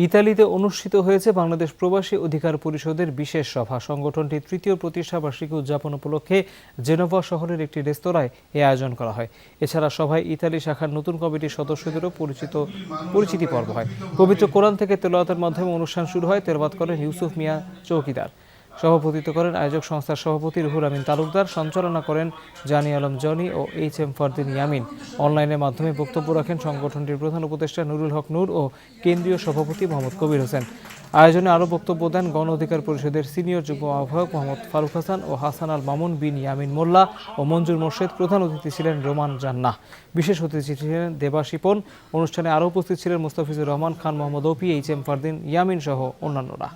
ইতালিতে অনুষ্ঠিত হয়েছে বাংলাদেশ প্রবাসী অধিকার পরিষদের বিশেষ সভা। সংগঠনটির তৃতীয় প্রতিষ্ঠাবার্ষিকী উদযাপন উপলক্ষে জেনেভা শহরের একটি রেস্তোরাঁয় এ আয়োজন করা হয়। এছাড়া সভায় ইতালি শাখার নতুন কমিটির সদস্যদেরও পরিচিতি পর্ব হয়। পবিত্র কোরআন থেকে তেলাওয়াতের মাধ্যমে অনুষ্ঠান শুরু হয়। তেলাওয়াত করেন ইউসুফ মিয়া চৌকিদার। সভাপতিত্ব করেন আয়োজক সংস্থার সভাপতি রুহুল আমিন তালুকদার। সঞ্চালনা করেন জানি আলম জনি ও এইচ.এম. ফারদিন ইয়ামিন। অনলাইনের মাধ্যমে বক্তব্য রাখেন সংগঠনটির প্রধান উপদেষ্টা নুরুল হক নূর ও কেন্দ্রীয় সভাপতি মোহাম্মদ কবির হোসেন। আয়োজনে আরও বক্তব্য দেন গণ অধিকার পরিষদের সিনিয়র যুগ্ম আহ্বায়ক মোহাম্মদ ফারুক হাসান ও হাসান আল মামুন বিন ইয়ামিন মোল্লা ও মঞ্জুর মোর্শেদ। প্রধান অতিথি ছিলেন রোমান জান্নাহ। বিশেষ অতিথি ছিলেন দেবা শিপন। অনুষ্ঠানে আরও উপস্থিত ছিলেন মুস্তাফিজুর রহমান খান, মোহাম্মদ ওপি, এইচ.এম. ফারদিন ইয়ামিন সহ অন্যান্যরা।